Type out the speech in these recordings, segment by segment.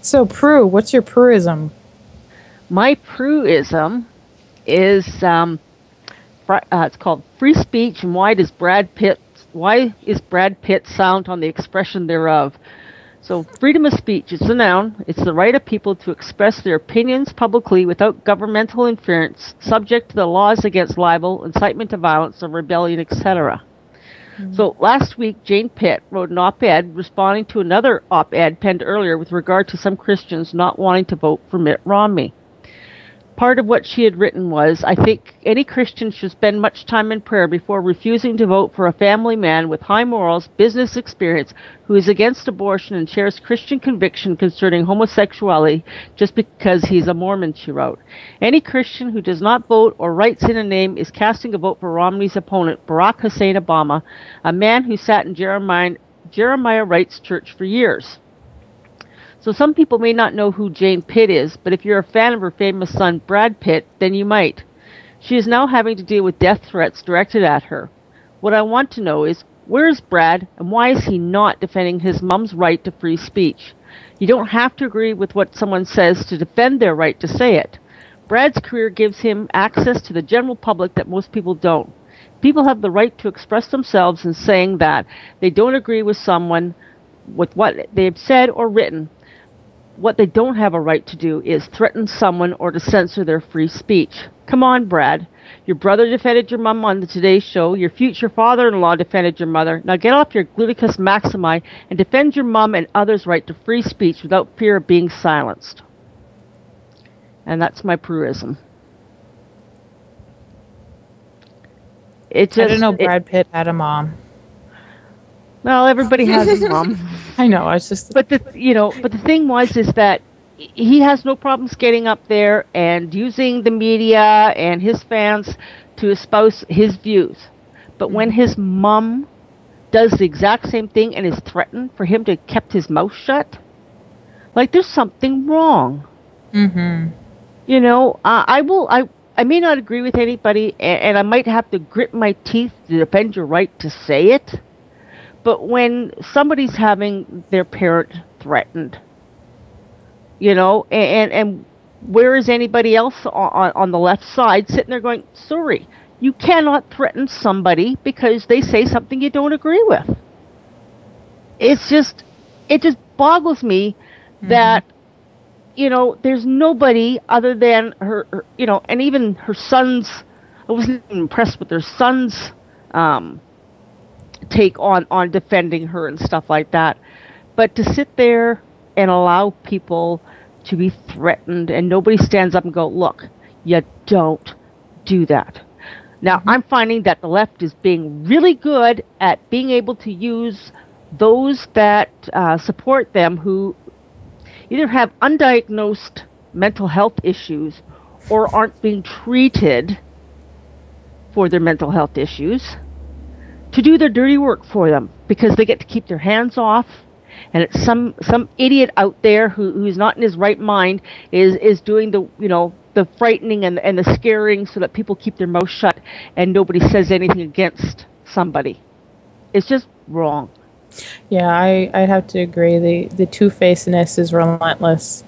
So, Prue, what's your Prueism? My Prueism is it's called free speech, and why is Brad Pitt silent on the expression thereof? So freedom of speech is a noun. It's the right of people to express their opinions publicly without governmental interference, subject to the laws against libel, incitement to violence, or rebellion, etc. So last week, Jane Pitt wrote an op-ed responding to another op-ed penned earlier with regard to some Christians not wanting to vote for Mitt Romney. Part of what she had written was, I think any Christian should spend much time in prayer before refusing to vote for a family man with high morals, business experience, who is against abortion and shares Christian conviction concerning homosexuality just because he's a Mormon, she wrote. Any Christian who does not vote or writes in a name is casting a vote for Romney's opponent, Barack Hussein Obama, a man who sat in Jeremiah Wright's church for years. So some people may not know who Jane Pitt is, but if you're a fan of her famous son, Brad Pitt, then you might. She is now having to deal with death threats directed at her. What I want to know is, where is Brad, and why is he not defending his mom's right to free speech? You don't have to agree with what someone says to defend their right to say it. Brad's career gives him access to the general public that most people don't. People have the right to express themselves in saying that they don't agree with someone, with what they've said or written. What they don't have a right to do is threaten someone or to censor their free speech. Come on, Brad. Your brother defended your mom on the Today Show. Your future father-in-law defended your mother. Now get off your gluteus maximi and defend your mom and others' right to free speech without fear of being silenced. And that's my Prueism. I didn't know Brad Pitt had a mom. Well, everybody has a mom. I know. I was just. But the thing is that he has no problems getting up there and using the media and his fans to espouse his views. But when his mom does the exact same thing and is threatened for him to kept his mouth shut, like there's something wrong. Mm-hmm. I may not agree with anybody, and I might have to grit my teeth to defend your right to say it. But when somebody's having their parent threatened, and where is anybody else on the left side sitting there going, sorry, you cannot threaten somebody because they say something you don't agree with. It just boggles me that, there's nobody other than her, and even her sons. I wasn't even impressed with their sons' take on defending her and stuff like that. But to sit there and allow people to be threatened and nobody stands up and go, look, you don't do that. Now, I'm finding that the left is being really good at being able to use those that support them who either have undiagnosed mental health issues or aren't being treated for their mental health issues to do their dirty work for them because they get to keep their hands off, and it's some idiot out there who's not in his right mind is doing the frightening and the scaring so that people keep their mouth shut and nobody says anything against somebody. It's just wrong. Yeah, I'd have to agree. The two-facedness is relentless,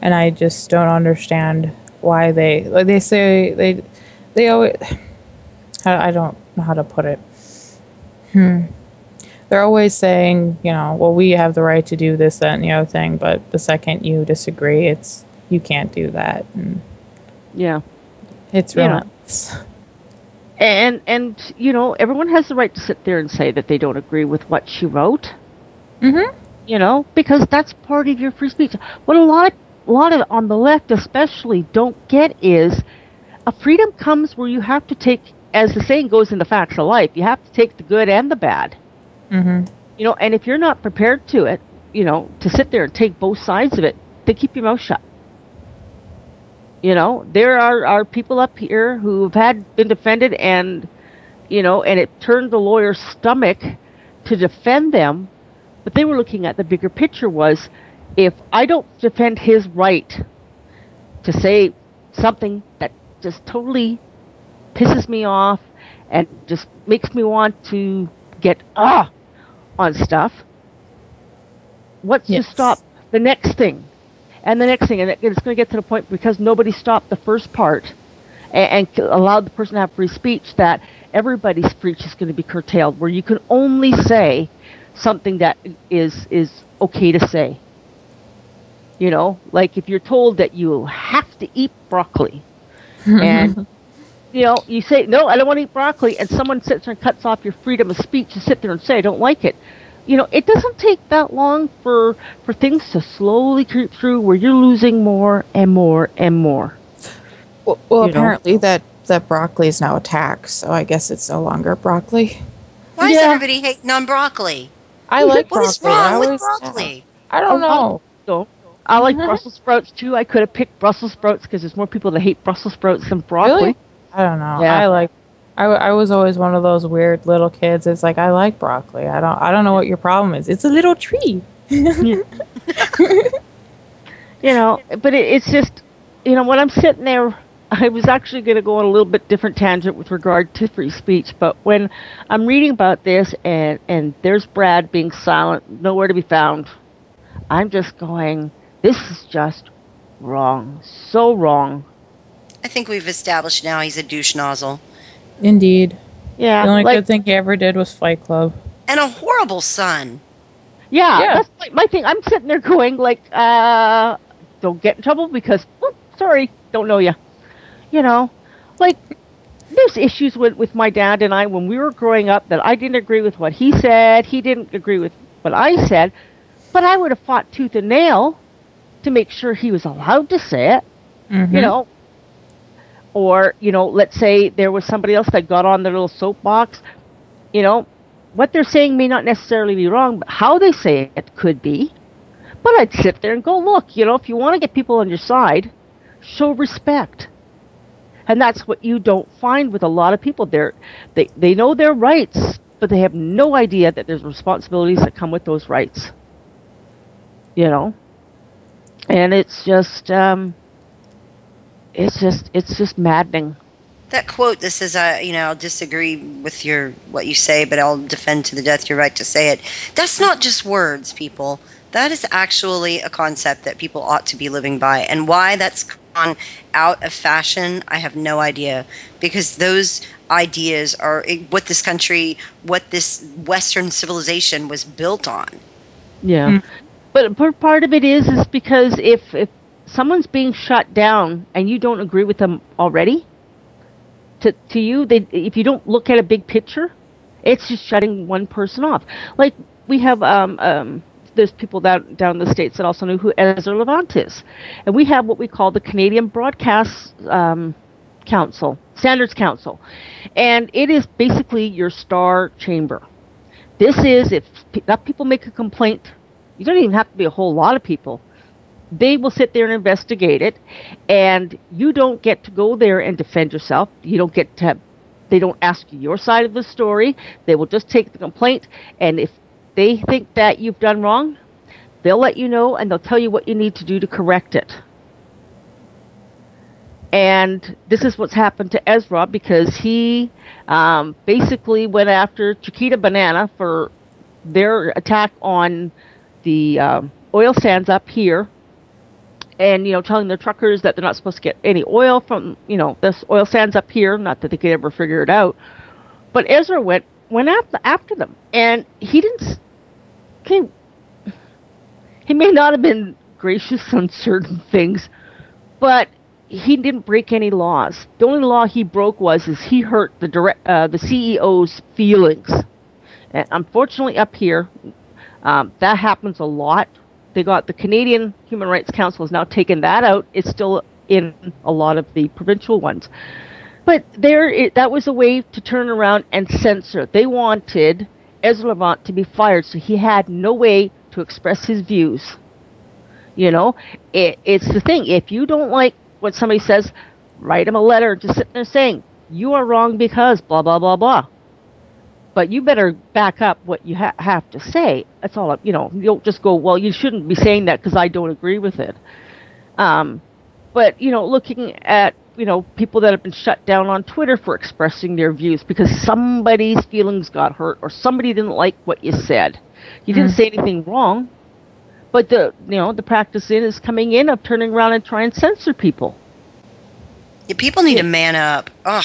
and I just don't understand why they say they always. I don't know how to put it. They're always saying, well, we have the right to do this, that, and the other thing, but the second you disagree, you can't do that. And yeah, it's relentless. And everyone has the right to sit there and say that they don't agree with what she wrote. Mm-hmm. Because that's part of your free speech. What a lot of on the left especially don't get is a freedom comes where you have to take, as the saying goes in the facts of life, you have to take the good and the bad. Mm-hmm. And if you're not prepared to sit there and take both sides of it, then keep your mouth shut. There are people up here who have been defended and it turned the lawyer's stomach to defend them, but they were looking at the bigger picture was, if I don't defend his right to say something that just totally pisses me off and just makes me want to get on stuff, what's to stop the next thing? And the next thing, and it's going to get to the point because nobody stopped the first part and allowed the person to have free speech, that everybody's speech is going to be curtailed, where you can only say something that is okay to say. You know, like if you're told that you have to eat broccoli, and you know, you say, no, I don't want to eat broccoli, and someone sits there and cuts off your freedom of speech to sit there and say, I don't like it. You know, it doesn't take that long for things to slowly creep through where you're losing more and more and more. Well, apparently that broccoli is now a tax, so I guess it's no longer broccoli. Why is everybody hating on broccoli? I like broccoli. What is wrong with broccoli? I don't know. I like Brussels sprouts, too. I could have picked Brussels sprouts because there's more people that hate Brussels sprouts than broccoli. Really? I don't know. Yeah. I was always one of those weird little kids. It's like, I like broccoli. I don't know what your problem is. It's a little tree. You know, but it's just, you know, when I'm sitting there, I was actually going to go on a little bit different tangent with regard to free speech, but when I'm reading about this and there's Brad being silent, nowhere to be found, I'm just going, this is just wrong. So wrong. I think we've established now he's a douche nozzle. Indeed. Yeah. The only good thing he ever did was Fight Club. And a horrible son. Yeah. That's my thing. I'm sitting there going, like, don't get in trouble because, sorry, don't know you. You know, like, there's issues with my dad and I when we were growing up that I didn't agree with what he said. He didn't agree with what I said. But I would have fought tooth and nail to make sure he was allowed to say it. Mm-hmm. You know. Or, you know, let's say there was somebody else that got on their little soapbox. You know, what they're saying may not necessarily be wrong, but how they say it could be. But I'd sit there and go, look, you know, if you want to get people on your side, show respect. And that's what you don't find with a lot of people. They know their rights, but they have no idea that there's responsibilities that come with those rights. You know? And it's just maddening. That quote that says, you know, I'll disagree with what you say, but I'll defend to the death your right to say it. That's not just words, people. That is actually a concept that people ought to be living by. And why that's gone out of fashion, I have no idea. Because those ideas are what this country, what this Western civilization was built on. Yeah. Mm. But part of it is because if someone's being shut down and you don't agree with them already, to you, if you don't look at a big picture, it's just shutting one person off. Like we have, there's people down in the States that also know who Ezra Levant is. And we have what we call the Canadian Broadcast Standards Council. And it is basically your star chamber. This is, if enough people make a complaint, you don't even have to be a whole lot of people. They will sit there and investigate it, and you don't get to go there and defend yourself. You don't get to they don't ask you your side of the story. They will just take the complaint, and if they think that you've done wrong, they'll let you know, and they'll tell you what you need to do to correct it. And this is what's happened to Ezra, because he basically went after Chiquita Banana for their attack on the oil sands up here, and, you know, telling the truckers that they're not supposed to get any oil from, you know, this oil sands up here, not that they could ever figure it out. But Ezra went after them, and he didn't, he may not have been gracious on certain things, but he didn't break any laws. The only law he broke is he hurt the CEO's feelings. And unfortunately up here, that happens a lot. The Canadian Human Rights Council has now taken that out. It's still in a lot of the provincial ones. But that was a way to turn around and censor. They wanted Ezra Levant to be fired, so he had no way to express his views. You know, it's the thing. If you don't like what somebody says, write him a letter, just sit there saying, you are wrong because blah, blah, blah, blah. But you better back up what you have to say. That's all. You know, you don't just go, well, you shouldn't be saying that because I don't agree with it. But, you know, looking at, you know, people that have been shut down on Twitter for expressing their views because somebody's feelings got hurt or somebody didn't like what you said. You didn't say anything wrong, But the practice is coming in of turning around and trying to censor people. Yeah, people need to man up. Ugh.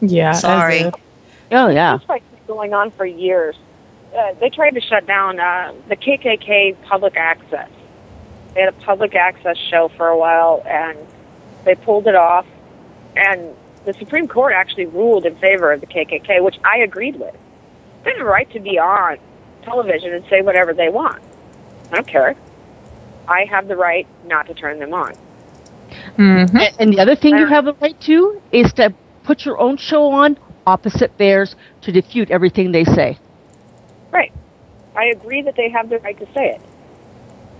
Yeah. Sorry. Oh yeah. This fight's been going on for years. They tried to shut down the KKK public access. They had a public access show for a while, and they pulled it off. And the Supreme Court actually ruled in favor of the KKK, which I agreed with. They have the right to be on television and say whatever they want. I don't care. I have the right not to turn them on. Mm-hmm. And the other thing you have a right to is to put your own show on opposite theirs to defute everything they say. Right. I agree that they have the right to say it.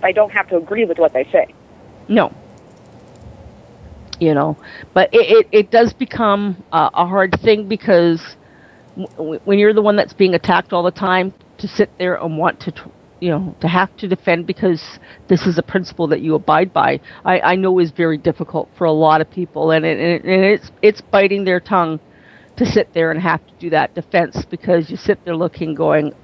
I don't have to agree with what they say. No. But it does become a hard thing because when you're the one that's being attacked all the time, to sit there and want to to have to defend because this is a principle that you abide by, I know is very difficult for a lot of people, and it's biting their tongue to sit there and have to do that defense because you sit there looking, going,